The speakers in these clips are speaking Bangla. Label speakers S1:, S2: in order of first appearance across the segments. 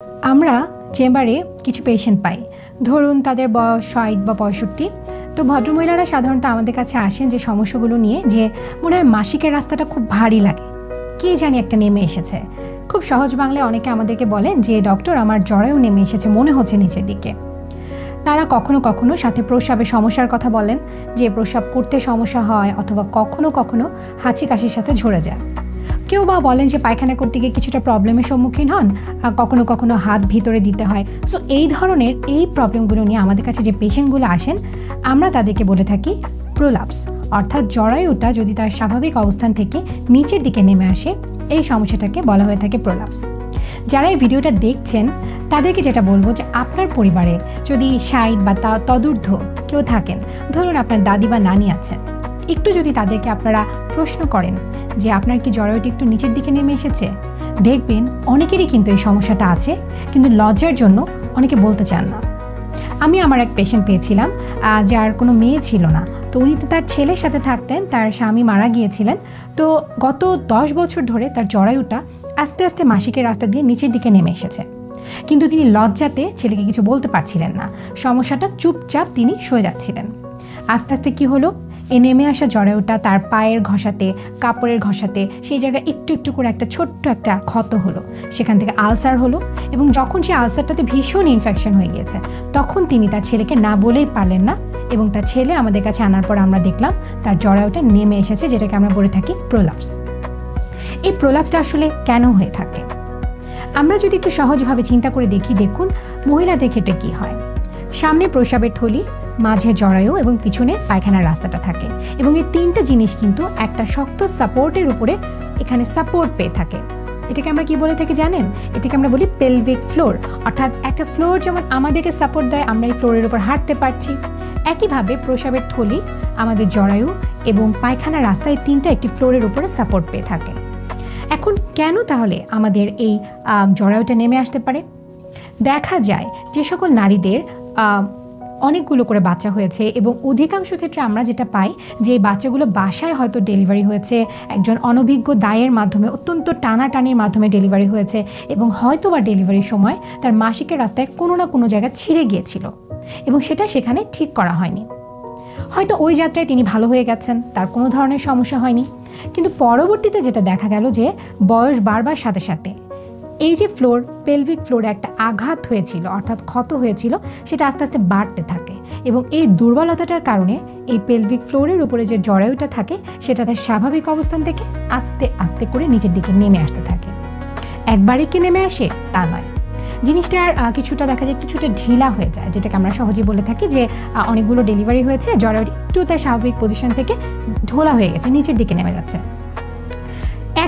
S1: আমরা চেম্বারে কিছু পেশেন্ট পাই, ধরুন তাদের বয়স ৬০ বা ৬৫। তো ভদ্রমহিলারা সাধারণত আমাদের কাছে আসেন যে সমস্যাগুলো নিয়ে, যে মনে হয় মাসিকের রাস্তাটা খুব ভারী লাগে, কে জানি একটা নেমে এসেছে। খুব সহজ বাংলায় অনেকে আমাদেরকে বলেন যে ডক্টর আমার জরায়ু নেমে এসেছে, মনে হচ্ছে নিচের দিকে। তারা কখনো কখনো সাথে প্রস্রাবের সমস্যার কথা বলেন, যে প্রস্রাব করতে সমস্যা হয়, অথবা কখনো কখনো হাঁচি কাশির সাথে ঝরে যায়। কেউ বা বলেন যে পায়খানা করতে গিয়ে কিছুটা প্রবলেমের সম্মুখীন হন, কখনো কখনো হাত ভিতরে দিতে হয়। সো এই ধরনের এই প্রবলেমগুলো নিয়ে আমাদের কাছে যে পেশেন্টগুলো আসেন, আমরা তাদেরকে বলে থাকি প্রোলাপস, অর্থাৎ জরায়ুটা যদি তার স্বাভাবিক অবস্থান থেকে নিচের দিকে নেমে আসে, এই সমস্যাটাকে বলা হয়ে থাকে প্রোলাপস। যারা এই ভিডিওটা দেখছেন তাদেরকে যেটা বলবো, যে আপনার পরিবারে যদি ৬০ বা তদূর্ধ্ব কেউ থাকেন, ধরুন আপনার দাদি বা নানি আছেন, একটু যদি তাদেরকে আপনারা প্রশ্ন করেন যে আপনার কি জরায়ুটি একটু নিচের দিকে নেমে এসেছে, দেখবেন অনেকেরই কিন্তু এই সমস্যাটা আছে, কিন্তু লজ্জার জন্য অনেকে বলতে চান না। আমি আমার এক পেশেন্ট পেয়েছিলাম, যার কোনো মেয়ে ছিল না। তো উনি তার ছেলের সাথে থাকতেন, তার স্বামী মারা গিয়েছিলেন। তো গত ১০ বছর ধরে তার জরায়ুটা আস্তে আস্তে মাসিকের রাস্তা দিয়ে নিচের দিকে নেমে এসেছে, কিন্তু তিনি লজ্জাতে ছেলেকে কিছু বলতে পারছিলেন না। সমস্যাটা চুপচাপ তিনি সয়ে যাচ্ছিলেন। আস্তে আস্তে কি হলো, এই নেমে আসা জরায়ুটা তার পায়ের ঘষাতে, কাপড়ের ঘষাতে সেই জায়গায় একটু একটু করে একটা ছোট্ট একটা ক্ষত হলো, সেখান থেকে আলসার হলো। এবং যখন সেই আলসারটাতে ভীষণ ইনফেকশন হয়ে গিয়েছে, তখন তিনি তার ছেলেকে না বলেই পারলেন না, এবং তার ছেলে আমাদের কাছে আনার পর আমরা দেখলাম তার জরায়ুটা নেমে এসেছে, যেটাকে আমরা বলে থাকি প্রোলাপস। এই প্রোলাপসটা আসলে কেন হয়ে থাকে, আমরা যদি একটু সহজভাবে চিন্তা করে দেখুন মহিলাদের ক্ষেত্রে কি হয়। সামনে প্রস্রাবের থলি, মাঝে জরায়ু এবং পিছনে পায়খানার রাস্তাটা থাকে, এবং এই তিনটা জিনিস কিন্তু একটা শক্ত সাপোর্টের উপরে এখানে সাপোর্ট পেয়ে থাকে। এটাকে আমরা কি বলে থাকি জানেন? এটাকে আমরা বলি পেলভিক ফ্লোর। অর্থাৎ একটা ফ্লোর যেমন আমাদেরকে সাপোর্ট দেয়, আমরা এই ফ্লোরের উপর হাঁটতে পারছি, একইভাবে প্রস্রাবের থলি, আমাদের জরায়ু এবং পায়খানার রাস্তায় তিনটা একটি ফ্লোরের উপরে সাপোর্ট পেয়ে থাকে। এখন কেন তাহলে আমাদের এই জরায়ুটা নেমে আসতে পারে? দেখা যায় যে সকল নারীদের অনেকগুলো করে বাচ্চা হয়েছে, এবং অধিকাংশ ক্ষেত্রে আমরা যেটা পাই যে এই বাচ্চাগুলো বাসায় হয়তো ডেলিভারি হয়েছে, একজন অনভিজ্ঞ দায়ের মাধ্যমে, অত্যন্ত টানাটানির মাধ্যমে ডেলিভারি হয়েছে, এবং হয়তো বা ডেলিভারির সময় তার মাসিকের রাস্তায় কোনো না কোনো জায়গায় ছিঁড়ে গিয়েছিল, এবং সেটা সেখানে ঠিক করা হয়নি। হয়তো ওই যাত্রায় তিনি ভালো হয়ে গেছেন, তার কোনো ধরনের সমস্যা হয়নি, কিন্তু পরবর্তীতে যেটা দেখা গেল যে বয়স বাড়বার সাথে সাথে এই যে ফ্লোর, পেলভিক ফ্লোরে একটা আঘাত হয়েছিল, অর্থাৎ ক্ষত হয়েছিল, সেটা আস্তে আস্তে বাড়তে থাকে, এবং এই দুর্বলতাটার কারণে এই পেলভিক ফ্লোরের উপরে যে জরায়ুটা থাকে সেটা তার স্বাভাবিক অবস্থান থেকে আস্তে আস্তে করে নিচের দিকে নেমে আসতে থাকে। একবারে কি নেমে আসে তা নয়, জিনিসটার কিছুটা দেখা যায় কিছুটা ঢিলা হয়ে যায়, যেটাকে আমরা সহজেই বলে থাকি যে অনেকগুলো ডেলিভারি হয়েছে, জরায়ুটি একটু তার স্বাভাবিক পজিশন থেকে ঢোলা হয়ে গেছে, নিচের দিকে নেমে যাচ্ছে।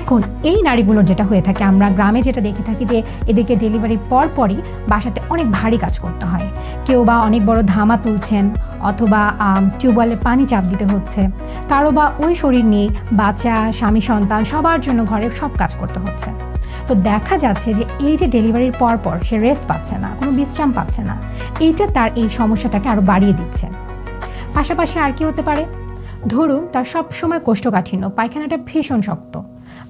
S1: এখন এই নারীগুলোর যেটা হয়ে থাকে, আমরা গ্রামে যেটা দেখে থাকি যে এদেরকে ডেলিভারির পরপরই বাসাতে অনেক ভারী কাজ করতে হয়। কেউ বা অনেক বড় ধামা তুলছেন, অথবা টিউবওয়েলের পানি চাপ দিতে হচ্ছে, কারো বা ওই শরীর নিয়ে বাচ্চা, স্বামী, সন্তান সবার জন্য ঘরের সব কাজ করতে হচ্ছে। তো দেখা যাচ্ছে যে এই যে ডেলিভারির পরপর সে রেস্ট পাচ্ছে না, কোনো বিশ্রাম পাচ্ছে না, এইটা তার এই সমস্যাটাকে আরও বাড়িয়ে দিচ্ছে। পাশাপাশি আর কি হতে পারে, ধরুন তার সবসময় কোষ্ঠকাঠিন্য, পায়খানাটা ভীষণ শক্ত,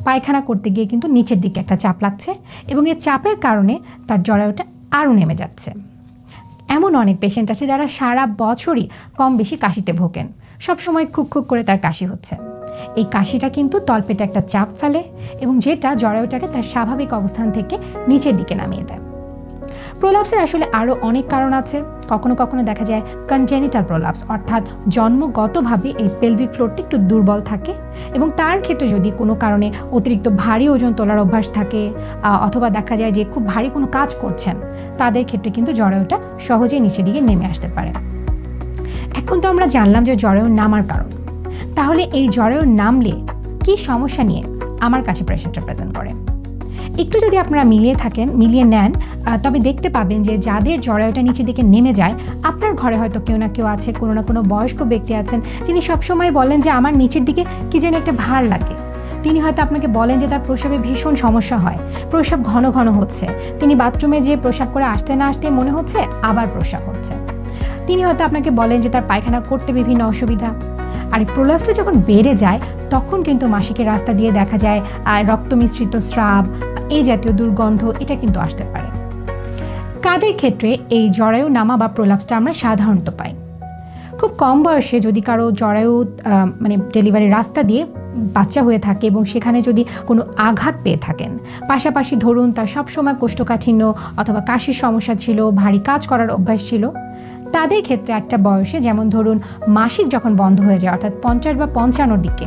S1: পায়খানা করতে গিয়ে কিন্তু নিচের দিকে একটা চাপ লাগছে, এবং এই চাপের কারণে তার জরায়ুটা আরও নেমে যাচ্ছে। এমন অনেক পেশেন্ট আছে যারা সারা বছরই কম বেশি কাশিতে ভোগেন, সবসময় খুক খুক করে তার কাশি হচ্ছে। এই কাশিটা কিন্তু তলপেটে একটা চাপ ফেলে, এবং যেটা জরায়ুটাকে তার স্বাভাবিক অবস্থান থেকে নিচের দিকে নামিয়ে দেয়। প্রোলাপসের আসলে আরও অনেক কারণ আছে। কখনো কখনো দেখা যায় কনজেনিটাল প্রোলাপস, অর্থাৎ জন্মগতভাবে এই পেলভিক ফ্লোরটি একটু দুর্বল থাকে, এবং তার ক্ষেত্রে যদি কোনো কারণে অতিরিক্ত ভারী ওজন তোলার অভ্যাস থাকে, অথবা দেখা যায় যে খুব ভারী কোনো কাজ করছেন, তাদের ক্ষেত্রে কিন্তু জরায়ুটা সহজেই নিচের দিকে নেমে আসতে পারে। এখন তো আমরা জানলাম যে জরায়ু নামার কারণ, তাহলে এই জরায়ু নামলে কি সমস্যা নিয়ে আমার কাছে পেশেন্টরা প্রেজেন্ট করে? একটু যদি আপনারা মিলিয়ে নেন, তবে দেখতে পাবেন যে যাদের জরায়ুটা নিচের দিকে নেমে যায়, আপনার ঘরে হয়তো কেউ না কেউ আছে, কোনো না কোনো বয়স্ক ব্যক্তি আছেন, যিনি সবসময় বলেন যে আমার নিচের দিকে কি যেন একটা ভার লাগে। তিনি হয়তো আপনাকে বলেন যে তার প্রস্রাবে ভীষণ সমস্যা হয়, প্রস্রাব ঘন ঘন হচ্ছে, তিনি বাথরুমে যেয়ে প্রস্রাব করে আসতে না আসতে মনে হচ্ছে আবার প্রস্রাব হচ্ছে। তিনি হয়তো আপনাকে বলেন যে তার পায়খানা করতে বিভিন্ন অসুবিধা। আর এই প্রোলাপসটা যখন বেড়ে যায়, তখন কিন্তু মাসিকের রাস্তা দিয়ে দেখা যায় রক্ত মিশ্রিত স্রাব, এই জাতীয় দুর্গন্ধ, এটা কিন্তু আসতে পারে। কাদের ক্ষেত্রে এই জরায়ু নামা বা প্রোলাপসটা আমরা সাধারণত পাই? খুব কম বয়সে যদি কারো জরায়ু মানে ডেলিভারির রাস্তা দিয়ে বাচ্চা হয়ে থাকে এবং সেখানে যদি কোনো আঘাত পেয়ে থাকেন, পাশাপাশি ধরুন তার সবসময় কোষ্ঠকাঠিন্য অথবা কাশির সমস্যা ছিল, ভারী কাজ করার অভ্যাস ছিল, তাদের ক্ষেত্রে একটা বয়সে, যেমন ধরুন মাসিক যখন বন্ধ হয়ে যায় অর্থাৎ 50 বা 55 দিকে,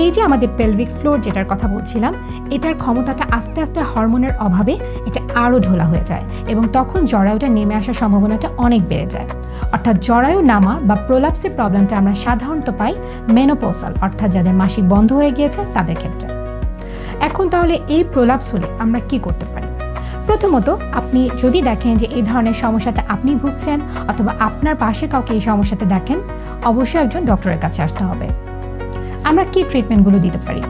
S1: এই যে আমাদের পেলভিক ফ্লোর যেটার কথা বলছিলাম, এটার ক্ষমতাটা আস্তে আস্তে হরমোনের অভাবে এটা আরও ঢোলা হয়ে যায় এবং তখন জরায়ুটা নেমে আসার সম্ভাবনাটা অনেক বেড়ে যায়। অর্থাৎ জরায়ু নামা বা প্রোলাপসের প্রবলেমটা আমরা সাধারণত পাই মেনোপসাল, অর্থাৎ যাদের মাসিক বন্ধ হয়ে গিয়েছে তাদের ক্ষেত্রে। এখন তাহলে এই প্রোলাপস হলে আমরা কি করতে পারি? প্রথমত, আপনি যদি দেখেন যে এই ধরনের সমস্যাতে আপনি ভুগছেন অথবা আপনার পাশে কাউকে এই সমস্যাতে দেখেন, অবশ্যই একজন ডক্টরের কাছে আসতে হবে। আমরা কি ট্রিটমেন্টগুলো দিতে পারি?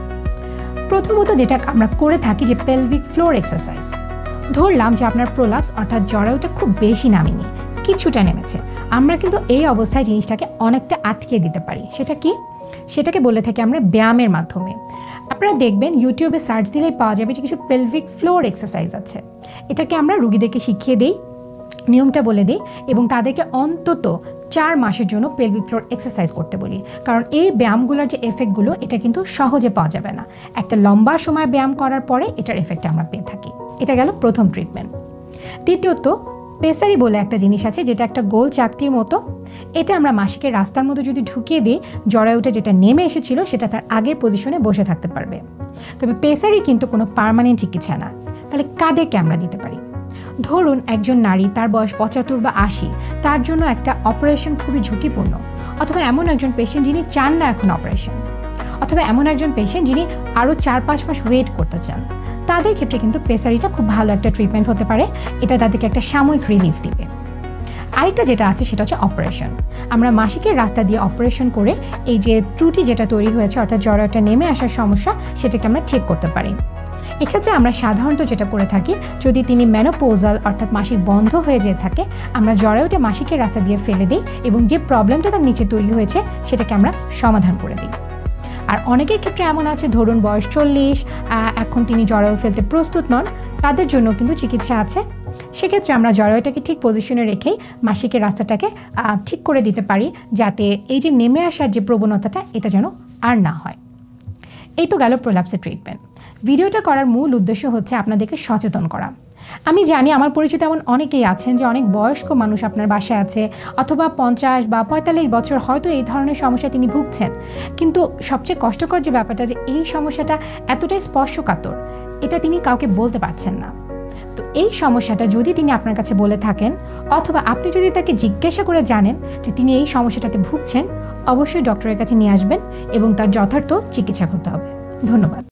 S1: প্রথমত যেটা আমরা করে থাকি যে পেলভিক ফ্লোর এক্সারসাইজ। ধরলাম যে আপনার প্রোলাপস অর্থাৎ জরায়ুটা খুব বেশি নামেনি, কিছুটা নেমেছে, আমরা কিন্তু এই অবস্থায় জিনিসটাকে অনেকটা আটকে দিতে পারি। সেটা কি? সেটাকে বলে থাকি আমরা ব্যায়ামের মাধ্যমে। আপনারা দেখবেন ইউটিউবে সার্চ দিলেই পাওয়া যাবে যে কিছু পেলভিক ফ্লোর এক্সারসাইজ আছে। এটাকে আমরা রুগীদেরকে শিখিয়ে দিই, নিয়মটা বলে দিই এবং তাদেরকে অন্তত 4 মাসের জন্য পেলভিক ফ্লোর এক্সারসাইজ করতে বলি। কারণ এই ব্যায়ামগুলোর যে এফেক্টগুলো এটা কিন্তু সহজে পাওয়া যাবে না, একটা লম্বা সময় ব্যায়াম করার পরে এটার এফেক্ট আমরা পেয়ে থাকি। এটা গেল প্রথম ট্রিটমেন্ট। দ্বিতীয়ত, পেসারি বলে একটা জিনিস আছে যেটা একটা গোল চাকতির মতো। এটা আমরা মাসিকের রাস্তার মধ্যে যদি ঢুকিয়ে দিই, জরায়ুটা যেটা নেমে এসেছিল সেটা তার আগের পজিশনে বসে থাকতে পারবে। তবে পেসারি কিন্তু কোনো পার্মানেন্ট চিকিৎসা না। তাহলে কাদেরকে আমরা দিতে পারি? ধরুন একজন নারী, তার বয়স 75 বা 80, তার জন্য একটা অপারেশন খুবই ঝুঁকিপূর্ণ, অথবা এমন একজন পেশেন্ট যিনি চান না এখন অপারেশন, অথবা এমন একজন পেশেন্ট যিনি আরও 4-5 মাস ওয়েট করতে চান, তাদের ক্ষেত্রে কিন্তু পেসারিটা খুব ভালো একটা ট্রিটমেন্ট হতে পারে। এটা তাদেরকে একটা সাময়িক রিলিফ দিবে। আরেকটা যেটা আছে সেটা হচ্ছে অপারেশন। আমরা মাসিকের রাস্তা দিয়ে অপারেশন করে এই যে ত্রুটি যেটা তৈরি হয়েছে অর্থাৎ জরায়ুটা নেমে আসার সমস্যা, সেটাকে আমরা ঠিক করতে পারি। এক্ষেত্রে আমরা সাধারণত যেটা করে থাকি, যদি তিনি মেনোপোজাল অর্থাৎ মাসিক বন্ধ হয়ে যেয়ে থাকে, আমরা জরায়ুটা মাসিকের রাস্তা দিয়ে ফেলে দিই এবং যে প্রবলেমটা তার নিচে তৈরি হয়েছে সেটাকে আমরা সমাধান করে দিই। আর অনেকের ক্ষেত্রে এমন আছে, ধরুন বয়স 40, এখন তিনি জরায়ু ফেলতে প্রস্তুত নন, তাদের জন্য কিন্তু চিকিৎসা আছে। সেক্ষেত্রে আমরা জরায়ুটাকে ঠিক পজিশনে রেখেই মাসিকের রাস্তাটাকে ঠিক করে দিতে পারি, যাতে এই যে নেমে আসার যে প্রবণতাটা এটা যেন আর না হয়। এই তো গেল প্রোলাপসের ট্রিটমেন্ট। ভিডিওটা করার মূল উদ্দেশ্য হচ্ছে আপনাদেরকে সচেতন করা। আমি জানি আমার পরিচিত এমন অনেকেই আছেন যে অনেক বয়স্ক মানুষ আপনার বাসায় আছে, অথবা 50 বা 45 বছর হয়তো এই ধরনের সমস্যায় তিনি ভুগছেন, কিন্তু সবচেয়ে কষ্টকর যে ব্যাপারটা, যে এই সমস্যাটা এতটাই স্পর্শকাতর, এটা তিনি কাউকে বলতে পারছেন না। তো এই সমস্যাটা যদি তিনি আপনার কাছে বলে থাকেন, অথবা আপনি যদি তাকে জিজ্ঞাসা করে জানেন যে তিনি এই সমস্যাটাতে ভুগছেন, অবশ্যই ডক্টরের কাছে নিয়ে আসবেন এবং তার যথার্থ চিকিৎসা করতে হবে। ধন্যবাদ।